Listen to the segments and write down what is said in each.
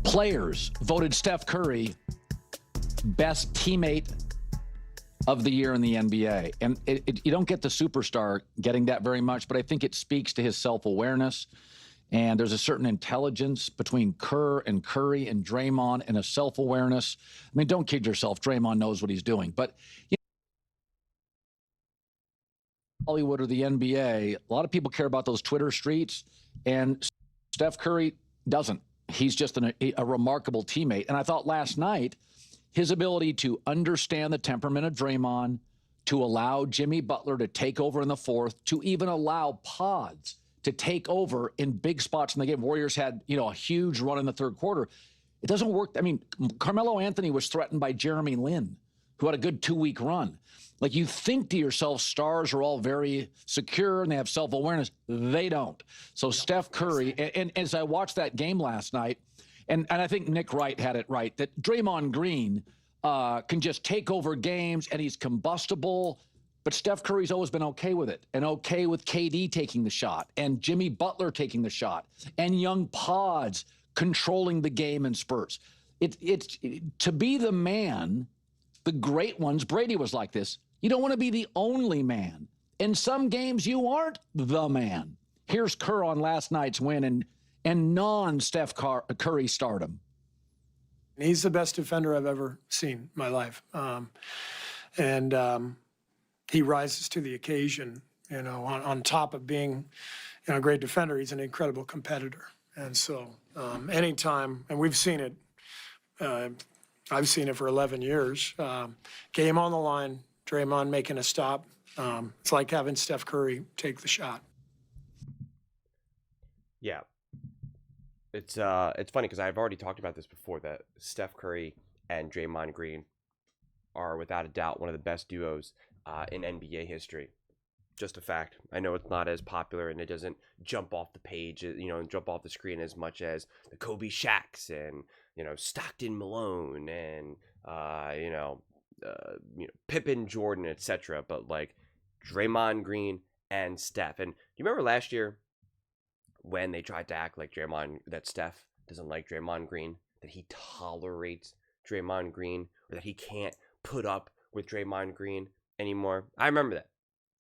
Players voted Steph Curry best teammate of the year in the NBA. And you don't get the superstar getting that very much, but I think it speaks to his self-awareness. And there's a certain intelligence between Kerr and Curry and Draymond and a self-awareness. I mean, don't kid yourself. Draymond knows what he's doing. But Hollywood or the NBA, a lot of people care about those Twitter streets, and Steph Curry doesn't. He's just a remarkable teammate. And I thought last night, his ability to understand the temperament of Draymond, to allow Jimmy Butler to take over in the fourth, to even allow Pods to take over in big spots in the game. Warriors had, a huge run in the third quarter. It doesn't work. I mean, Carmelo Anthony was threatened by Jeremy Lin, who had a good 2-week run. Like, you think to yourself, stars are all very secure and they have self-awareness. They don't. So Steph Curry, and as I watched that game last night, and I think Nick Wright had it right, that Draymond Green can just take over games and he's combustible. But Steph Curry's always been okay with it, and okay with KD taking the shot and Jimmy Butler taking the shot and young Pods controlling the game in spurts. It's to be the man. The great ones, Brady was like this. You don't want to be the only man. In some games, you aren't the man. Here's Kerr on last night's win and non-Steph Curry stardom. He's the best defender I've ever seen in my life. He rises to the occasion, on top of being a great defender, he's an incredible competitor. And so anytime, and we've seen it, I've seen it for 11 years, game on the line, Draymond making a stop. It's like having Steph Curry take the shot. Yeah. It's funny because I've already talked about this before, that Steph Curry and Draymond Green are without a doubt one of the best duos in NBA history. Just a fact. I know it's not as popular and it doesn't jump off the page, and jump off the screen as much as the Kobe Shaqs and, Stockton Malone and, Pippen Jordan, etc. But like Draymond Green and Steph. And do you remember last year when they tried to act like that Steph doesn't like Draymond Green, that he tolerates Draymond Green, or that he can't put up with Draymond Green anymore? I remember that.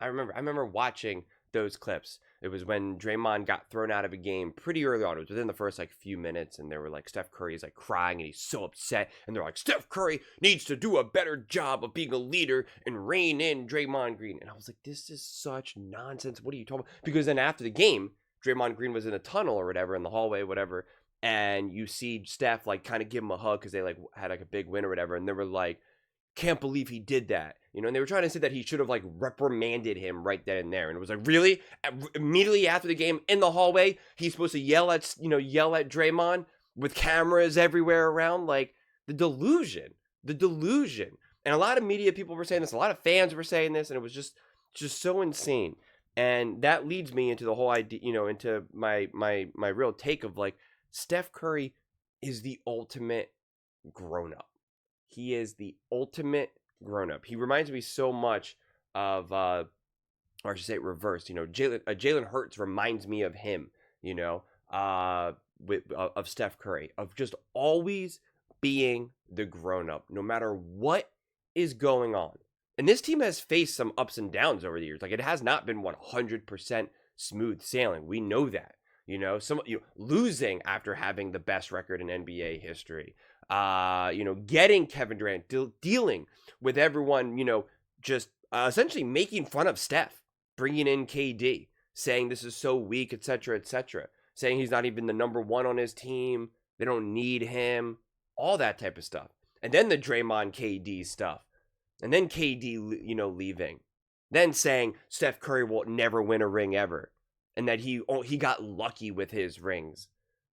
I remember watching those clips. It was when Draymond got thrown out of a game pretty early on. It was within the first few minutes, and they were like, Steph Curry's crying and he's so upset, and they're like, Steph Curry needs to do a better job of being a leader and rein in Draymond Green. And I was like, this is such nonsense. What are you talking about? Because then after the game, Draymond Green was in a tunnel or whatever, in the hallway, whatever, and you see Steph kind of give him a hug because they had a big win or whatever, and they were like, can't believe he did that, and they were trying to say that he should have reprimanded him right then and there. And it was like, really? Immediately after the game in the hallway, he's supposed to yell at Draymond with cameras everywhere around? Like, the delusion. And a lot of media people were saying this, a lot of fans were saying this, and it was just so insane. And that leads me into the whole idea, into my real take of Steph Curry is the ultimate grown up. He is the ultimate grown-up. He reminds me so much of, or I should say it reversed. Jalen Hurts reminds me of him. Of Steph Curry, of just always being the grown-up, no matter what is going on. And this team has faced some ups and downs over the years. It has not been 100% smooth sailing. We know that. Losing after having the best record in NBA history. Getting Kevin Durant, dealing with everyone, just essentially making fun of Steph, bringing in KD, saying this is so weak, etc., saying he's not even the number one on his team, they don't need him, all that type of stuff. And then the Draymond KD stuff, and then KD, leaving, then saying Steph Curry will never win a ring ever, and that he got lucky with his rings.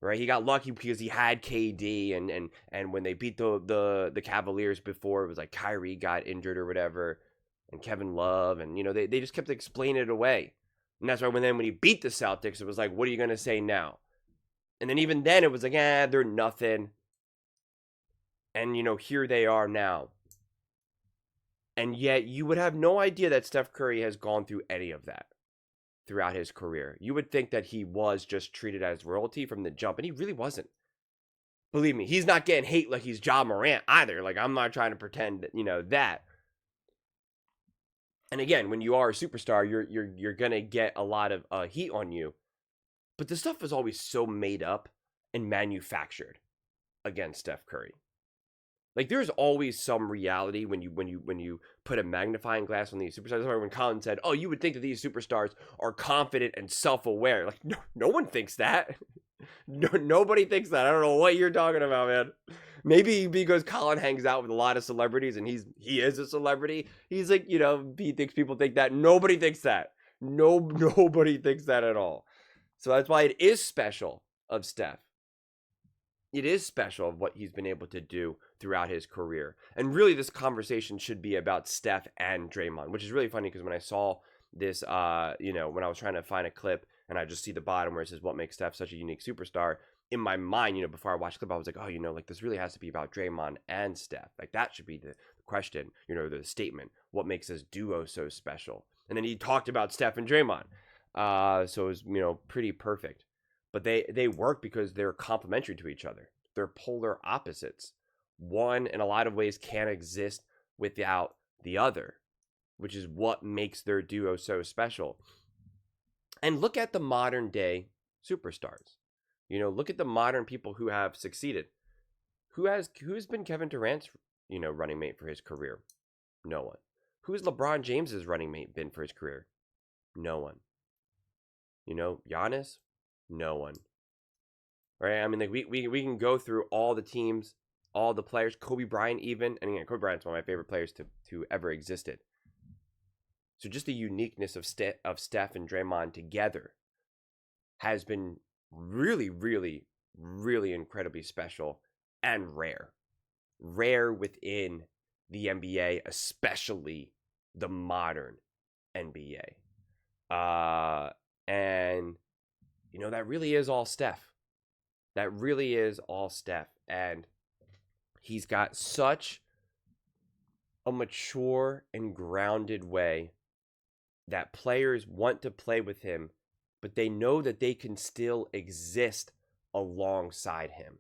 Right, he got lucky because he had KD, and when they beat the Cavaliers before, it was like Kyrie got injured or whatever, and Kevin Love, and they just kept explaining it away, and that's why when he beat the Celtics, it was like, what are you gonna say now? And then even then, it was like, they're nothing, and here they are now, and yet you would have no idea that Steph Curry has gone through any of that throughout his career. You would think that he was just treated as royalty from the jump, and he really wasn't. Believe me, he's not getting hate like he's Ja Morant either. Like, I'm not trying to pretend that, that. And again, when you are a superstar, you're gonna get a lot of heat on you. But this stuff is always so made up and manufactured against Steph Curry. Like, there's always some reality when you put a magnifying glass on these superstars. That's why when Colin said, "Oh, you would think that these superstars are confident and self-aware." Like, no one thinks that. Nobody thinks that. I don't know what you're talking about, man. Maybe because Colin hangs out with a lot of celebrities and he is a celebrity. He's like, he thinks people think that. Nobody thinks that. Nobody thinks that at all. So that's why it is special of Steph. It is special of what he's been able to do throughout his career. And really, this conversation should be about Steph and Draymond, which is really funny because when I saw this, when I was trying to find a clip and I just see the bottom where it says, "What makes Steph such a unique superstar?" In my mind, before I watched the clip, I was like, oh, like, this really has to be about Draymond and Steph. Like, that should be the question, the statement. What makes this duo so special? And then he talked about Steph and Draymond. So it was, pretty perfect. But they work because they're complementary to each other. They're polar opposites. One, in a lot of ways, can't exist without the other, which is what makes their duo so special. And look at the modern day superstars. Look at the modern people who have succeeded. Who's been Kevin Durant's, running mate for his career? No one. Who's LeBron James's running mate been for his career? No one. Giannis? No one. Right? I mean, like, we can go through all the teams, all the players, Kobe Bryant even. And again, Kobe Bryant's one of my favorite players to ever existed. So just the uniqueness of Steph and Draymond together has been really, really, really incredibly special and rare. Rare within the NBA, especially the modern NBA. And, that really is all Steph. That really is all Steph. And he's got such a mature and grounded way that players want to play with him, but they know that they can still exist alongside him.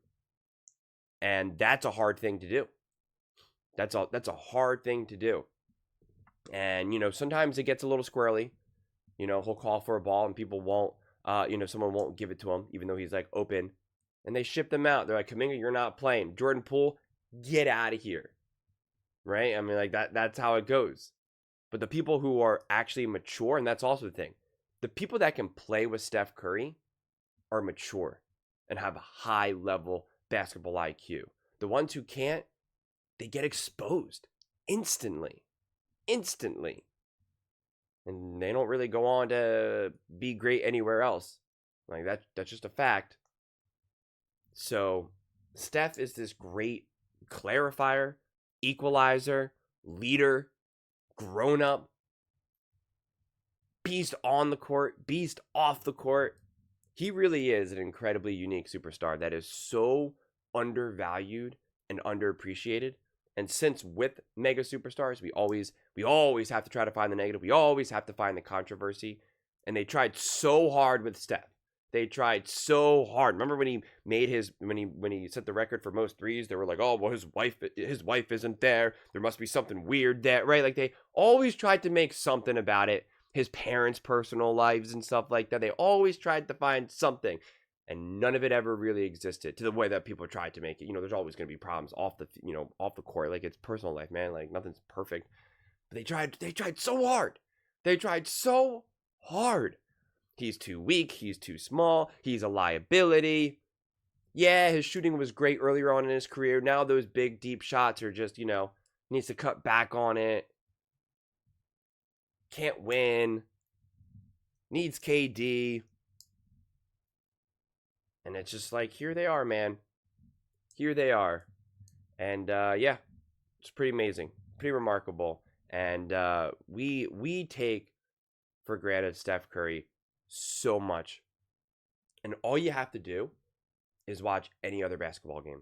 And that's a hard thing to do. That's a hard thing to do. And, sometimes it gets a little squirrely. He'll call for a ball and people won't, someone won't give it to him, even though he's like open. And they ship them out. They're like, Kuminga, you're not playing. Jordan Poole, get out of here. Right? I mean, like, that's how it goes. But the people who are actually mature, and that's also the thing, the people that can play with Steph Curry are mature and have a high level basketball IQ. The ones who can't, they get exposed instantly. And they don't really go on to be great anywhere else. Like, that's just a fact. So Steph is this great clarifier, equalizer, leader, grown up, beast on the court, beast off the court. He really is an incredibly unique superstar that is so undervalued and underappreciated. And since with mega superstars, we always have to try to find the negative. We always have to find the controversy. And they tried so hard with Steph. They tried so hard. Remember when he made when he set the record for most threes, they were like, "Oh, well, his wife isn't there. There must be something weird there," right? Like, they always tried to make something about it. His parents' personal lives and stuff like that. They always tried to find something, and none of it ever really existed to the way that people tried to make it. There's always going to be problems off the court. Like, it's personal life, man. Like, nothing's perfect. But they tried so hard. They tried so hard. He's too weak. He's too small. He's a liability. Yeah, his shooting was great earlier on in his career. Now those big, deep shots are just, needs to cut back on it. Can't win. Needs KD. And it's just like, here they are, man. Here they are. And, yeah, it's pretty amazing. Pretty remarkable. And we take for granted Steph Curry so much. And all you have to do is watch any other basketball game.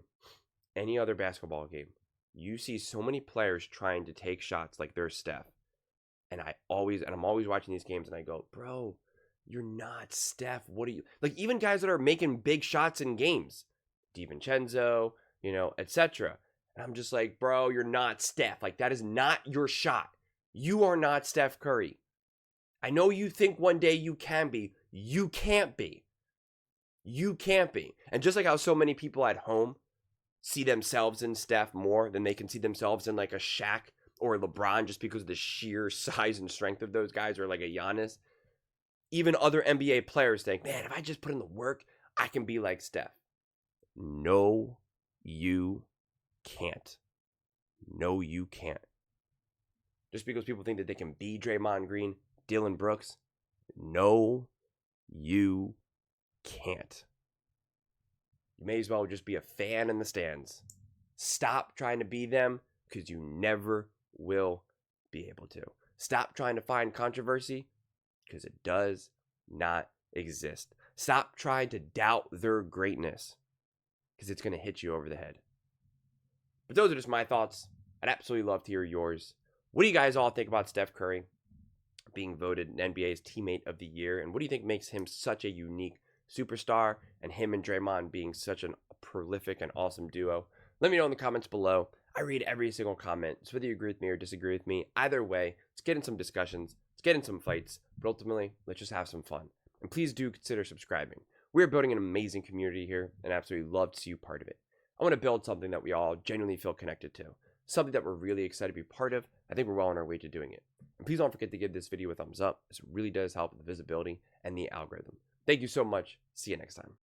Any other basketball game. You see so many players trying to take shots like they're Steph. And I'm always watching these games and I go, bro, you're not Steph. What are you? Like, even guys that are making big shots in games, DiVincenzo, etc. And I'm just like, bro, you're not Steph. Like, that is not your shot. You are not Steph Curry. I know you think one day you can be. You can't be. You can't be. And just like how so many people at home see themselves in Steph more than they can see themselves in like a Shaq or a LeBron just because of the sheer size and strength of those guys, or like a Giannis. Even other NBA players think, man, if I just put in the work, I can be like Steph. No, you can't. No, you can't. Just because people think that they can be Draymond Green, Dylan Brooks, no, you can't. You may as well just be a fan in the stands. Stop trying to be them, because you never will be able to. Stop trying to find controversy, because it does not exist. Stop trying to doubt their greatness, because it's going to hit you over the head. But those are just my thoughts. I'd absolutely love to hear yours. What do you guys all think about Steph Curry being voted NBA's Teammate of the Year? And what do you think makes him such a unique superstar, and him and Draymond being such a prolific and awesome duo? Let me know in the comments below. I read every single comment, so whether you agree with me or disagree with me, either way, let's get in some discussions, let's get in some fights, but ultimately, let's just have some fun. And please do consider subscribing. We're building an amazing community here, and I absolutely love to see you part of it. I want to build something that we all genuinely feel connected to, something that we're really excited to be part of. I think we're well on our way to doing it. And please don't forget to give this video a thumbs up. This really does help with the visibility and the algorithm. Thank you so much. See you next time.